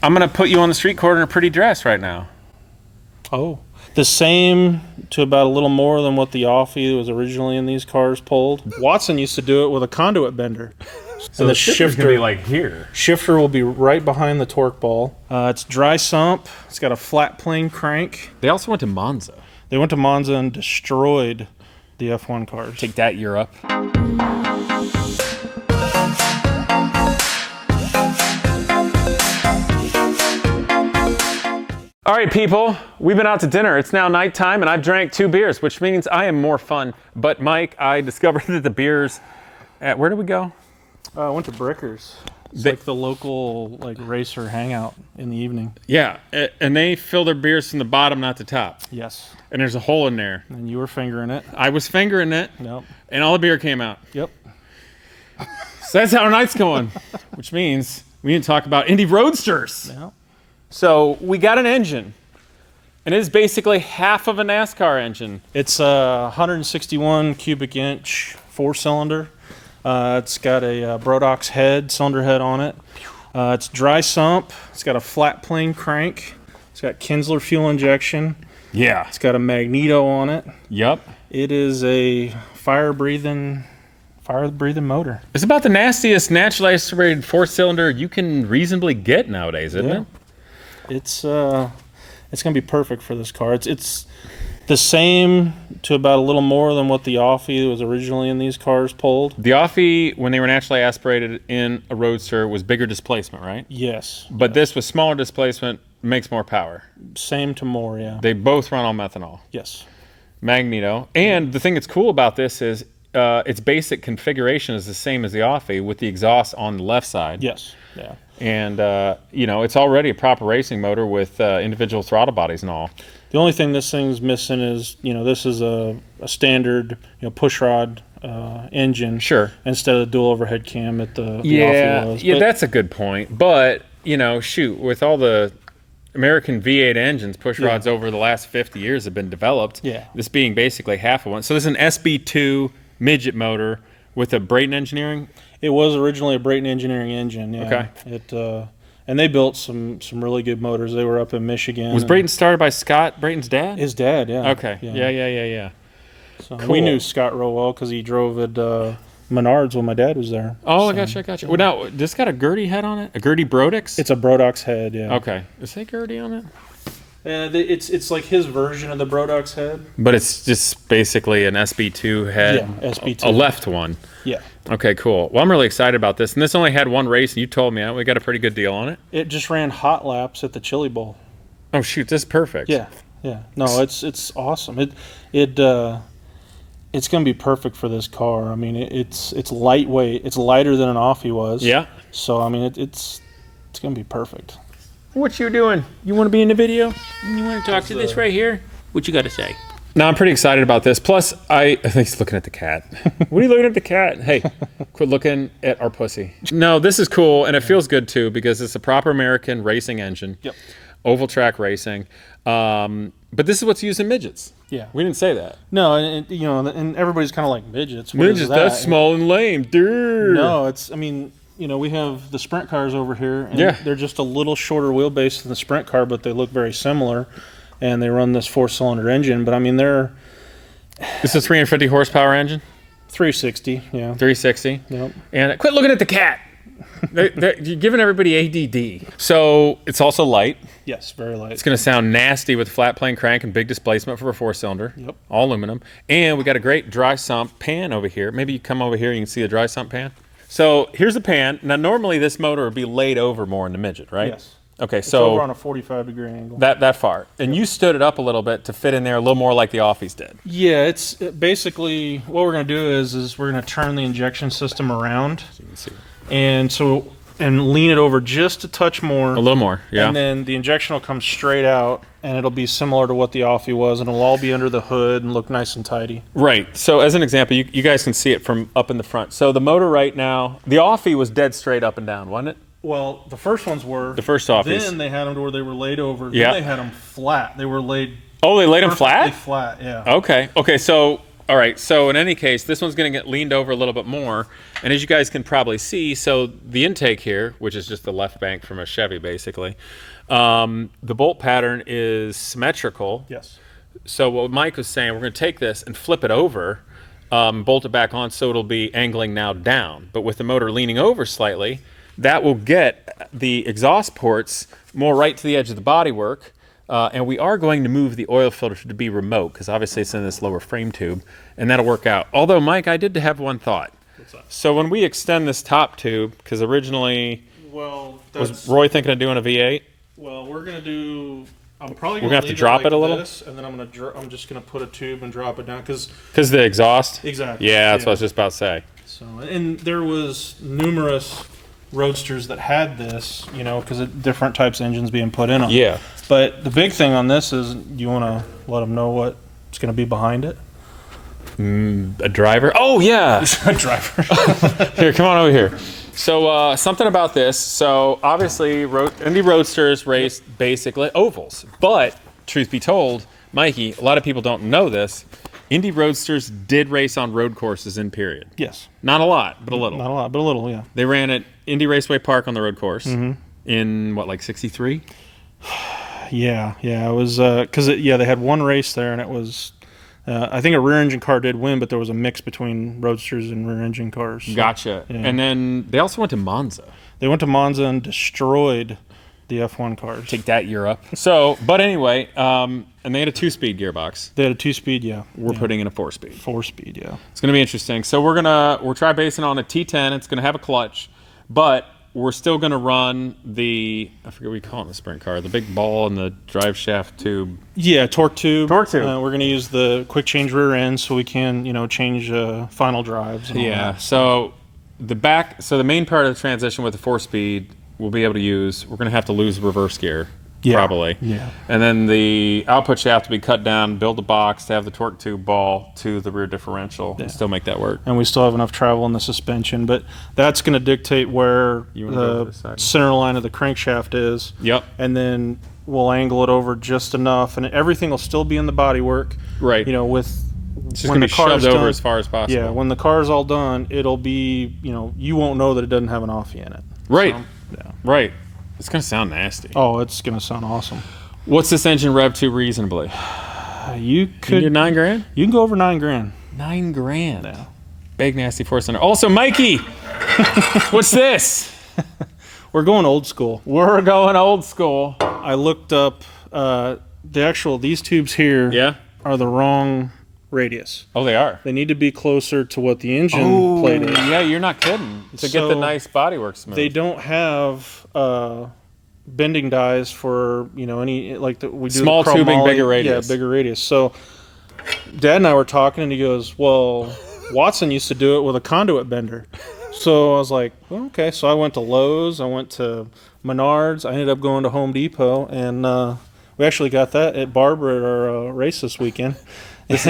I'm going to put you on the street corner in a pretty dress right now. Oh. The same to about a little more than what the Offie was originally in these cars pulled. Watson used to do it with a conduit bender. So the shifter's going to be like here. Shifter will be right behind the torque ball. It's dry sump. It's got a flat plane crank. They also went to Monza. They went to Monza and destroyed the F1 cars. Take that, Europe. All right, people, we've been out to dinner. It's now nighttime, and I've drank 2 beers, which means I am more fun. But, Mike, I discovered that the beers where did we go? I went to Brickers. It's like the local racer hangout in the evening. Yeah, and they fill their beers from the bottom, not the top. Yes. And there's a hole in there. And you were fingering it. I was fingering it. Yep. And all the beer came out. Yep. So that's how our night's going, which means we need to talk about Indy Roadsters. Yep. So we got an engine, and it is basically half of a NASCAR engine. It's a 161 cubic inch 4-cylinder. It's got a Brodox head, cylinder head on it. It's dry sump. It's got a flat plane crank. It's got Kinsler fuel injection. Yeah. It's got a magneto on it. Yep. It is a fire-breathing motor. It's about the nastiest naturally aspirated 4-cylinder you can reasonably get nowadays, isn't it? It's going to be perfect for this car. It's the same to about a little more than what the Offie was originally in these cars pulled. The Offie, when they were naturally aspirated in a Roadster, was bigger displacement, right? Yes. But this was smaller displacement, makes more power. Same to more, yeah. They both run on methanol. Yes. Magneto. And the thing that's cool about this is its basic configuration is the same as the Offie with the exhaust on the left side. Yes. Yeah. And, it's already a proper racing motor with individual throttle bodies and all. The only thing this thing's missing is, this is a standard, push rod engine. Sure. Instead of the dual overhead cam that the Offie was. Yeah, that's a good point. But, shoot, with all the American V8 engines, push rods over the last 50 years have been developed. Yeah. This being basically half of one. So this is an SB2 midget motor with a Brayton Engineering. It was originally a Brayton Engineering engine. Yeah. Okay. And they built some really good motors. They were up in Michigan. Was Brayton started by Scott Brayton's dad? His dad, yeah. Okay. Yeah. So Cool. We knew Scott real well because he drove at Menards when my dad was there. Oh, I gotcha. Well, now, this got a Gertie head on it? A Gertie Brodix? It's a Brodox head, yeah. Okay. Is that Gertie on it? It's like his version of the Brodox head. But it's just basically an SB2 head. Yeah, SB2. A left one. Yeah. Okay, cool. Well, I'm really excited about this. And this only had one race, and you told me we got a pretty good deal on it. It just ran hot laps at the Chili Bowl. Oh, shoot. This is perfect. Yeah. No, it's awesome. It's going to be perfect for this car. I mean, it's lightweight. It's lighter than an Offie was. Yeah. So, I mean, it's going to be perfect. What you doing? You want to be in the video? You want to talk to this right here? What you got to say? No, I'm pretty excited about this. Plus, I think he's looking at the cat. What are you looking at the cat? Hey, quit looking at our pussy. No, this is cool, and it feels good, too, because it's a proper American racing engine. Yep. Oval track racing. But this is what's used in midgets. Yeah. We didn't say that. No, and everybody's kind of like midgets. What Midgets, is that? that's small and lame. Durr. No, we have the sprint cars over here, and they're just a little shorter wheelbase than the sprint car, but they look very similar, and they run this 4-cylinder engine. But I mean, they're This is a 350 horsepower engine. 360, yeah. 360. Yep. And quit looking at the cat. You're giving everybody ADD. So it's also light. Yes, very light. It's going to sound nasty with flat plane crank and big displacement for a 4-cylinder. Yep. All aluminum. And we got a great dry sump pan over here. Maybe you come over here and you can see the dry sump pan. So here's the pan. Now, normally this motor would be laid over more in the midget, right? Yes. Okay, It's so over on a 45-degree angle. that far. And you stood it up a little bit to fit in there a little more like the Offies did. Yeah, it's basically what we're going to do is we're going to turn the injection system around. So you can see. And lean it over just a touch more. A little more, yeah. And then the injection will come straight out, and it'll be similar to what the Offie was, and it'll all be under the hood and look nice and tidy. Right. So as an example, you guys can see it from up in the front. So the motor right now, the Offie was dead straight up and down, wasn't it? Well, the first ones were. The first Offies. Then they had them to where they were laid over. Yeah. Then they had them flat. They were laid. Oh, they laid them flat? Flat, yeah. Okay. So All right, so in any case, this one's going to get leaned over a little bit more. And as you guys can probably see, so the intake here, which is just the left bank from a Chevy, basically, the bolt pattern is symmetrical. Yes. So what Mike was saying, we're going to take this and flip it over, bolt it back on so it'll be angling now down. But with the motor leaning over slightly, that will get the exhaust ports more right to the edge of the bodywork. And we are going to move the oil filter to be remote because obviously it's in this lower frame tube, and that'll work out. Although, Mike, I did have one thought. What's that? So when we extend this top tube, because originally, was Roy thinking of doing a V8? Well, we're gonna do. I'm probably We're gonna have to drop it a little, and then I'm just gonna put a tube and drop it down because the exhaust. Exactly. Yeah, that's what I was just about to say. So, and there was numerous roadsters that had this, because of different types of engines being put in them. Yeah. But the big thing on this is, you want to let them know what's going to be behind it? A driver? Oh, yeah. A driver. Here, come on over here. So something about this. So obviously, Indy Roadsters race basically ovals. But truth be told, Mikey, a lot of people don't know this. Indy Roadsters did race on road courses in period. Yes. Not a lot, but a little. Not a lot, but a little, yeah. They ran at Indy Raceway Park on the road course in, what, like 63? Yeah. It was, because, they had one race there, and it was, I think a rear-engine car did win, but there was a mix between Roadsters and rear-engine cars. So, Gotcha. yeah. And then they also went to Monza. They went to Monza and destroyed the F1 cars. Take that, Europe. So, but anyway, and they had a 2-speed gearbox. They had a 2-speed, yeah. We're putting in a 4-speed. 4-speed, yeah. It's going to be interesting. So we'll try basing on a T10. It's going to have a clutch, but we're still going to run I forget what we call it in the sprint car, the big ball and the drive shaft tube. Yeah, torque tube. Torque tube. We're going to use the quick change rear end so we can, change final drives. And all that. So the main part of the transition with the 4-speed we'll be able to use. We're going to have to lose reverse gear. Yeah. Probably. Yeah. And then the output shaft to be cut down, build a box to have the torque tube ball to the rear differential and still make that work. And we still have enough travel in the suspension, but that's going to dictate where the center line of the crankshaft is. Yep. And then we'll angle it over just enough, and everything will still be in the bodywork. Right. With it's just going to be shoved over as far as possible. Yeah. When the car's all done, it'll be, you won't know that it doesn't have an offie in it. Right. So, yeah. Right. It's going to sound nasty. Oh, it's going to sound awesome. What's this engine rev to reasonably? You could do $9,000? You can go over $9,000. $9,000. Yeah. Big nasty 4-cylinder. Also, Mikey, what's this? We're going old school. We're going old school. I looked up these tubes here are the wrong radius. Oh, they are. They need to be closer to what the engine plate is. Yeah, you're not kidding. To get the nice bodywork smooth. They don't have bending dies for any we do small tubing, bigger radius. Yeah, bigger radius. So Dad and I were talking, and he goes, "Well, Watson used to do it with a conduit bender." So I was like, well, "Okay." So I went to Lowe's. I went to Menards. I ended up going to Home Depot, and we actually got that at Barber at our race this weekend. This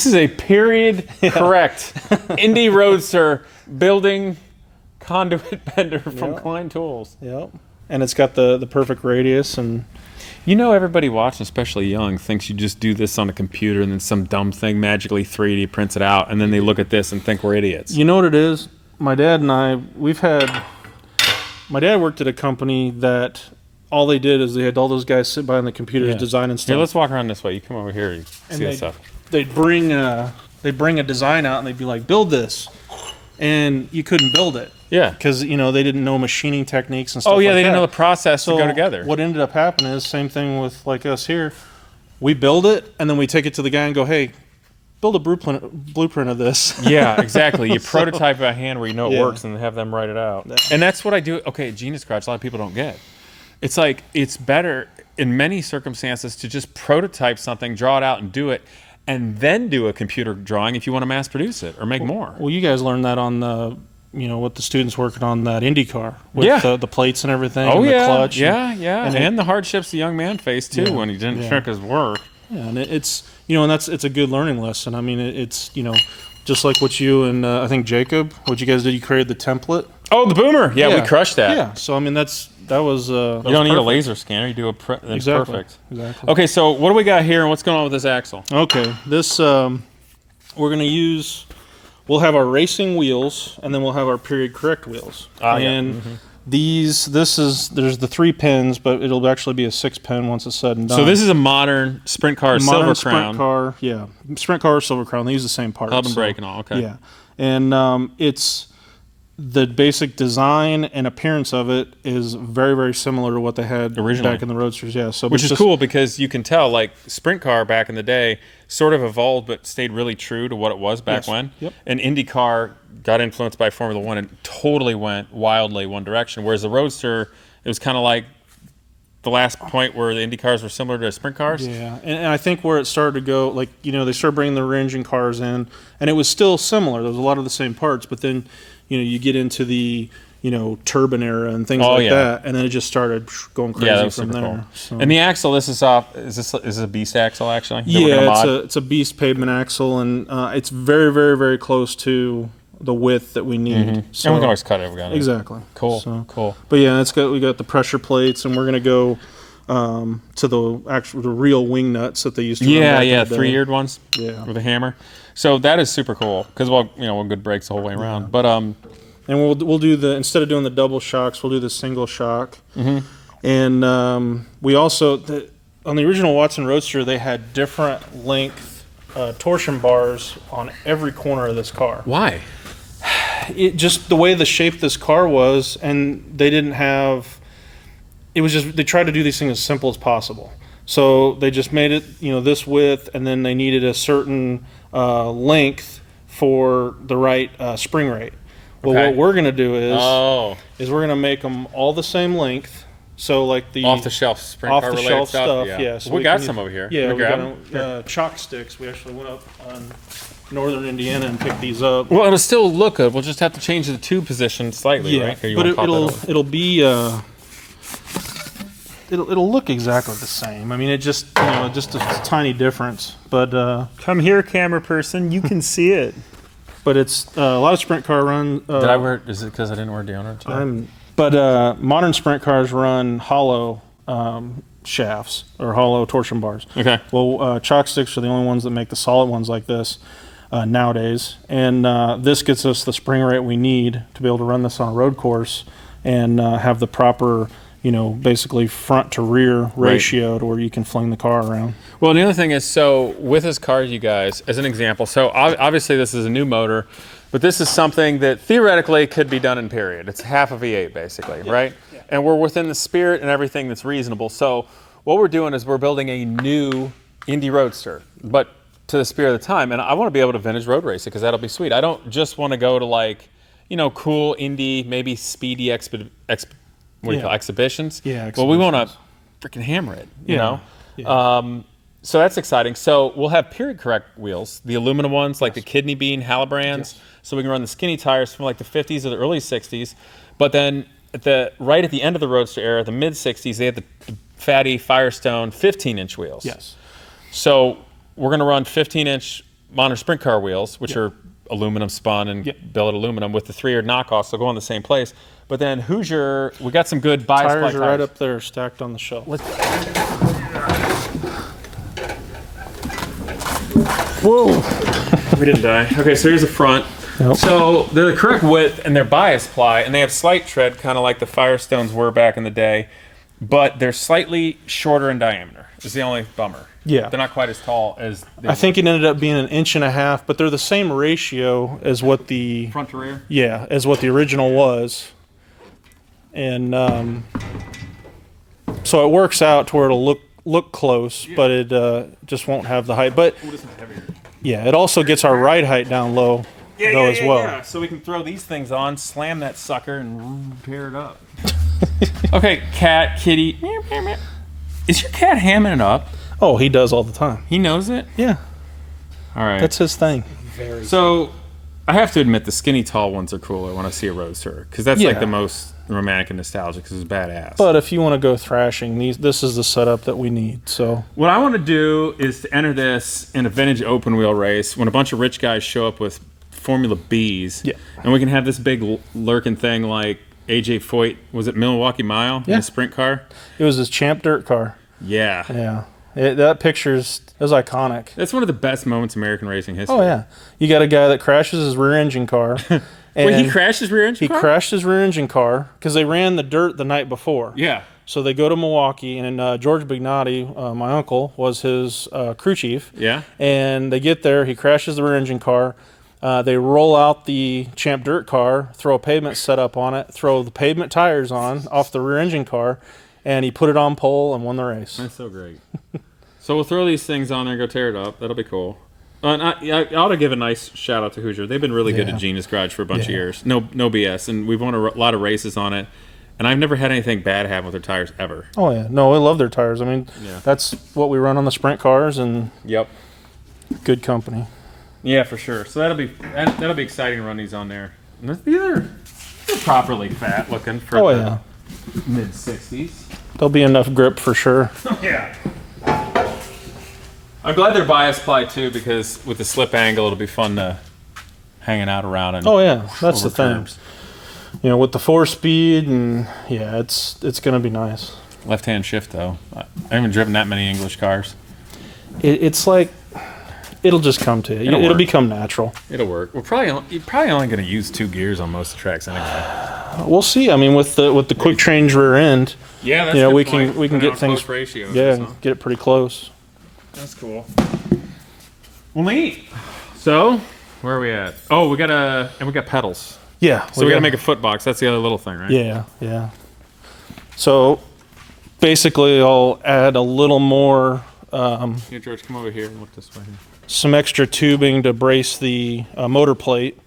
is a period correct Indy Roadster building conduit bender from Klein Tools. Yep. And it's got the perfect radius. And everybody watching, especially young, thinks you just do this on a computer and then some dumb thing magically 3D prints it out, and then they look at this and think we're idiots. You know what it is? My dad and I, my dad worked at a company that all they did is they had all those guys sit by on the computers designing stuff. Here, let's walk around this way. You come over here, you see that stuff. They'd bring a design out, and they'd be like, "Build this," and you couldn't build it. Yeah, because they didn't know machining techniques and stuff. Oh yeah, like they didn't that. know the process to go together. What ended up happening is same thing with like us here. We build it, and then we take it to the guy and go, "Hey, build a blueprint of this." Yeah, exactly. You prototype by hand where you know it works, and have them write it out. And that's what I do. Okay, Genius Garage, a lot of people don't get. It's like it's better in many circumstances to just prototype something, draw it out, and do it. And then do a computer drawing if you want to mass produce it or make more. Well, you guys learned that on the, with the students working on that Indy car with the plates and everything. Oh, and yeah. The clutch. And the hardships the young man faced, too, when he didn't check his work. Yeah, and it's, it's a good learning lesson. I mean, it's, just like what you and I think Jacob, what you guys did, you created the template. Oh, the boomer. Yeah, we crushed that. Yeah, so, I mean, that was you don't need a laser scanner. You do exactly. Perfect. Exactly. Okay, so what do we got here, and what's going on with this axle? Okay, this we're going to use. We'll have our racing wheels, and then we'll have our period correct wheels. And there's the 3 pins, but it'll actually be a 6 pin once it's said and done. So this is a modern sprint car, silver crown. Sprint car, yeah, sprint car, silver crown. They use the same parts. Hub and brake and all. Okay. Yeah, and it's the basic design and appearance of it is very, very similar to what they had originally back in the Roadsters. Yeah, so which is cool because you can tell, like, sprint car back in the day sort of evolved but stayed really true to what it was back when. Yep. And IndyCar got influenced by Formula One and totally went wildly one direction, whereas the Roadster, it was kind of like the last point where the Indy cars were similar to sprint cars. Yeah, and I think where it started to go, like, they started bringing the rear engine cars in, and it was still similar. There was a lot of the same parts, but then you get into the turbine era and things that, and then it just started going crazy from there. Cool. So. And the axle, this is off. Is this a Beast axle actually? Yeah, it's a Beast pavement axle, and it's very, very, very close to the width that we need. So, and we can always cut it if we got it. Exactly. Cool. So, cool. But yeah, we got the pressure plates, and we're gonna go to the real wing nuts that they used to. Yeah, 3-eared ones. Yeah, with a hammer. So that is super cool because we'll good brakes the whole way around. But and we'll do instead of doing the double shocks, we'll do the single shock. And we also on the original Watson Roadster, they had different length torsion bars on every corner of this car. Why? It just the way the shape this car was, and they didn't have. It was just they tried to do these things as simple as possible. So they just made it, this width, and then they needed a certain length for the right spring rate. Well, what we're going to do is we're going to make them all the same length. So like the off-the-shelf sprint car related stuff. Yeah. Yeah, so we got some over here. Yeah, we got chalk sticks. We actually went up on northern Indiana and picked these up. Well, it'll still look good. We'll just have to change the tube position slightly, right? But it'll be it'll look exactly the same. I mean, it just just a tiny difference. But come here, camera person. You can see it. But it's a lot of sprint car run. Did I wear? Is it because I didn't wear deodorant today? But modern sprint cars run hollow shafts or hollow torsion bars. Okay. Well, chalk sticks are the only ones that make the solid ones like this nowadays. And this gets us the spring rate we need to be able to run this on a road course and have the proper, basically front to rear ratio to where you can fling the car around. Well, the other thing is, so with this car, you guys, as an example, so obviously this is a new motor, but this is something that theoretically could be done in period. It's half a V8 basically, right? Yeah. And we're within the spirit and everything that's reasonable. So what we're doing is we're building a new Indy Roadster, but to the spirit of the time. And I want to be able to vintage road race it because that'll be sweet. I don't just want to go to cool Indy, maybe speedy exhibitions. Yeah. Well, we want to freaking hammer it, you know? Yeah. So that's exciting. So we'll have period correct wheels, the aluminum ones, like the kidney bean Halibrands, so we can run the skinny tires from like the 50s or the early 60s. But then right at the end of the Roadster era, the mid 60s, they had the fatty Firestone 15-inch wheels. Yes. So we're going to run 15-inch modern sprint car wheels, which are aluminum spun and billet aluminum with the 3-year knockoffs. They'll go in the same place. But then Hoosier, we got some good bias ply tires. Right up there, stacked on the shelf. Whoa! We didn't die. Okay, so here's the front. Yep. So they're the correct width and they're bias ply, and they have slight tread, kind of like the Firestones were back in the day, but they're slightly shorter in diameter. Is the only bummer. Yeah. They're not quite as tall as they I think it ended up being 1.5 inches, but they're the same ratio as what the front to rear. Yeah, as what the original was. And so it works out to where it'll look close, but it just won't have the height. But yeah, it also gets our ride height down low as well. Yeah. So we can throw these things on, slam that sucker, and tear it up. Okay, cat, kitty. Is your cat hamming it up? Oh, he does all the time. He knows it? Yeah. All right. That's his thing. So I have to admit the skinny tall ones are cooler when I see a Roadster, because that's like the most romantic and nostalgic because it's badass. But if you want to go thrashing, this is the setup that we need. So what I want to do is to enter this in a vintage open wheel race when a bunch of rich guys show up with Formula Bs, and we can have this big lurking thing like AJ Foyt, was it Milwaukee Mile in a sprint car? It was his champ dirt car. Yeah. Yeah. that picture's is iconic. That's one of the best moments in American racing history. Oh yeah, you got a guy that crashes his rear engine car. Wait, he crashed his rear engine car? He crashed his rear engine car because they ran the dirt the night before. Yeah. So they go to Milwaukee, and George Bignati, my uncle, was his crew chief. Yeah. And they get there. He crashes the rear engine car. They roll out the Champ Dirt car, throw a pavement setup on it, throw the pavement tires on off the rear engine car, and he put it on pole and won the race. That's so great. So we'll throw these things on there and go tear it up. That'll be cool. And I ought to give a nice shout out to Hoosier. They've been really good at Genius Garage for a bunch of years. No BS. And we've won a lot of races on it. And I've never had anything bad happen with their tires ever. Oh, yeah. No, I love their tires. I mean, that's what we run on the sprint cars, and good company. Yeah, for sure. So that'll be exciting to run these on there. And they're properly fat looking for the mid-60s. There'll be enough grip for sure. Yeah. I'm glad they're bias ply too, because with the slip angle, it'll be fun to hanging out around. And that's the thing. You know, with the 4-speed, and it's gonna be nice. Left-hand shift though. I haven't driven that many English cars. It's like it'll just come to you. It'll become natural. It'll work. You're probably only going to use 2 gears on most of the tracks anyway. We'll see. I mean, with the quick change rear end, that's we can get things ratios. Get it pretty close. That's cool. Well, neat. So, where are we at? Oh, we got pedals. Yeah. So we got to make a foot box. That's the other little thing, right? Yeah. So basically, I'll add a little more. Here, George, come over here and look this way. Some extra tubing to brace the motor plate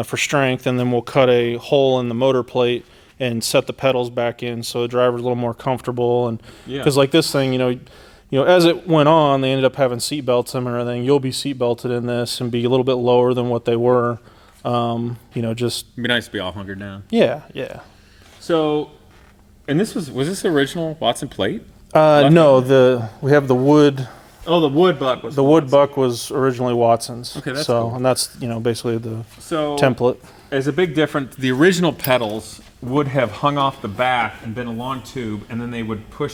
for strength, and then we'll cut a hole in the motor plate and set the pedals back in so the driver's a little more comfortable. And because like this thing, as it went on, they ended up having seat belts and everything. You'll be seat belted in this and be a little bit lower than what they were. Just it'd be nice to be all hunkered down. Yeah. So, and was this original Watson plate? No, we have the wood. Oh, the wood buck was the wood buck was originally Watson's. Okay, that's cool. And that's basically the template. As a big difference, the original pedals would have hung off the back and been a long tube, and then they would poke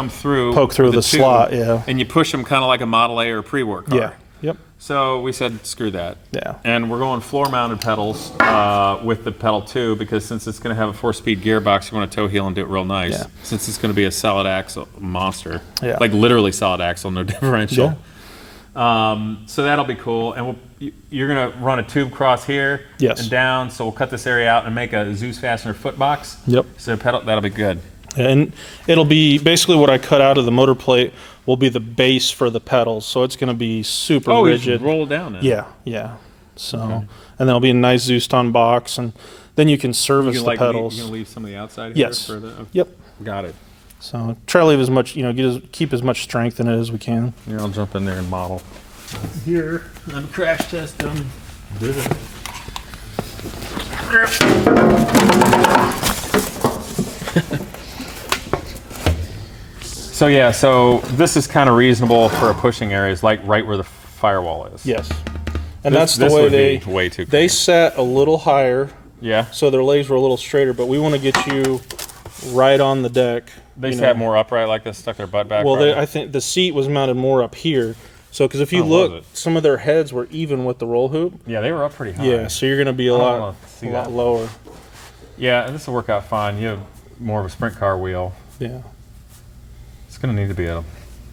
through the slot, and you push them kind of like a Model A or a pre-work car. Yep. So we said, screw that. Yeah. And we're going floor-mounted pedals with the pedal too, because since it's going to have a 4-speed gearbox, you want to toe heel and do it real nice. Yeah. Since it's going to be a solid axle monster, Yeah. like literally solid axle, no differential. Yeah. So that'll be cool. And you're going to run a tube cross here and down. So we'll cut this area out and make a Zeus fastener foot box. Yep. So that'll be good. And it'll be basically what I cut out of the motor plate will be the base for the pedals, so it's going to be super rigid. Oh, roll down then. Yeah. So, and then it'll be a nice Zeus-on box, and then you can service the pedals. You're going to leave some of the outside here? Yes. Okay. Yep. Got it. So try to leave as much, keep as much strength in it as we can. Yeah, I'll jump in there and model. Here, I'm crash test them. So this is kind of reasonable for a pushing area, is like right where the firewall is. Yes. And that's the way way too they sat a little higher. Yeah. So their legs were a little straighter, but we want to get you right on the deck. They sat more upright like this, stuck their butt back. Well, I think the seat was mounted more up here. So, because if you look, some of their heads were even with the roll hoop. Yeah, they were up pretty high. Yeah, so you're going to be a lot lower. Yeah, and this will work out fine. You have more of a sprint car wheel. Yeah. It's going to need to be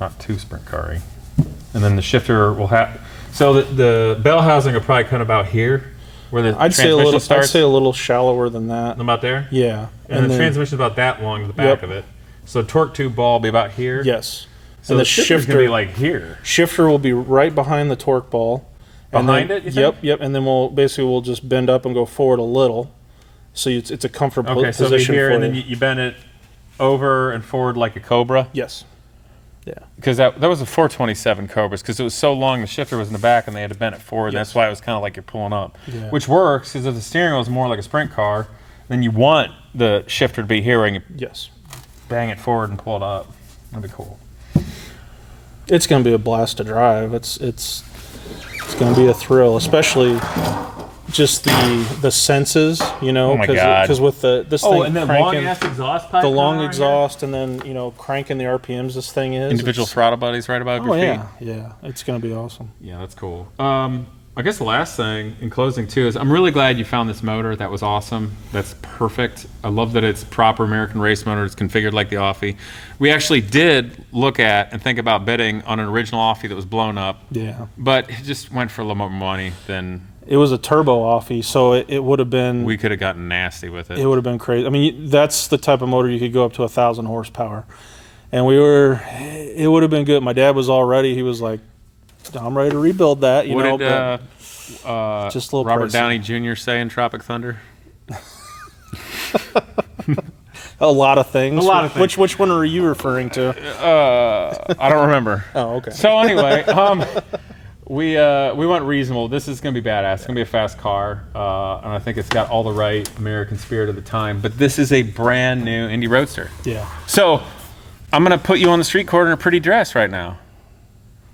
not too sprint car-y. And then the shifter will have. So the bell housing will probably come about here, where the transmission starts. I'd say a little shallower than that. About there. Yeah. And the transmission's about that long to the back of it. So the torque tube ball will be about here. Yes. So the shifter's going to be like here. Shifter will be right behind the torque ball. Behind it, you think? Yep. And then we'll just bend up and go forward a little. So it's a comfortable position so it'll be here, for and then you bend it over and forward like a Cobra. Yes. Yeah. Because that was a 427 Cobras, because it was so long the shifter was in the back and they had to bend it forward. Yes. And that's why it was kind of like you're pulling up, which works, because if the steering wheel is more like a sprint car, then you want the shifter to be here where you can bang it forward and pull it up. That'd be cool. It's going to be a blast to drive. It's going to be a thrill, especially just the senses, you know, Oh my God. because with this thing and then cranking, long-ass exhaust pipe. the long right exhaust, and then cranking the RPMs this thing is. Individual throttle buddies right above your feet. Yeah, it's gonna be awesome. Yeah, that's cool. I guess the last thing in closing too is I'm really glad you found this motor. That was awesome. That's perfect. I love that it's proper American race motor. It's configured like the Offie. We actually did look at and think about bidding on an original Offie that was blown up. Yeah, But it just went for a little more money than it was a turbo Offie, so it would have been. we could have gotten nasty with it. It would have been crazy. I mean, that's the type of motor you could go up to 1,000 horsepower, and it would have been good. My dad was all ready. He was like, I'm ready to rebuild that, What know. did Just a little Robert pricey. Downey Jr. say in Tropic Thunder? A lot of things. A lot of things. Which one are you referring to? I don't remember. Oh, okay. So anyway, we went reasonable. This is going to be badass. It's going to be a fast car, and I think it's got all the right American spirit of the time. But this is a brand new Indy Roadster. Yeah. So I'm going to put you on the street corner in a pretty dress right now.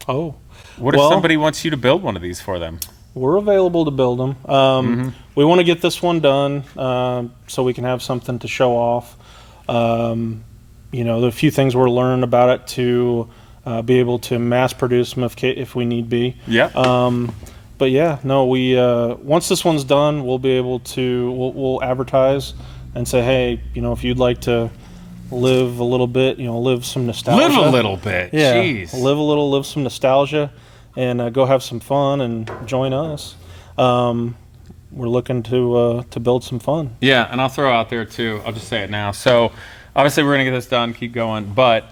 Oh. What if somebody wants you to build one of these for them? We're available to build them. We want to get this one done so we can have something to show off. There are a few things we're learning about it to be able to mass produce them if we need be. Yeah. But yeah, no, we once this one's done, we'll be able to we'll advertise and say, hey, if you'd like to live a little bit, live some nostalgia. Live a little bit. Yeah. Jeez. Live some nostalgia, and go have some fun and join us. We're looking to build some fun. Yeah, and I'll throw out there too. I'll just say it now. So obviously we're going to get this done, keep going. But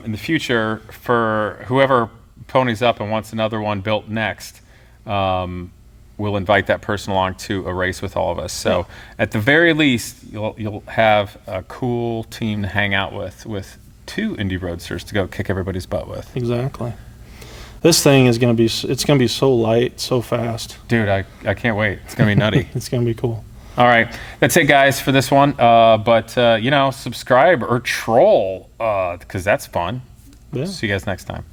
in the future, for whoever ponies up and wants another one built next, we'll invite that person along to a race with all of us. So at the very least, you'll have a cool team to hang out with 2 Indy Roadsters to go kick everybody's butt with. Exactly. This thing is going to be so light, so fast. Dude, I can't wait. It's going to be nutty. It's going to be cool. All right. That's it, guys, for this one. But subscribe or troll because that's fun. Yeah. See you guys next time.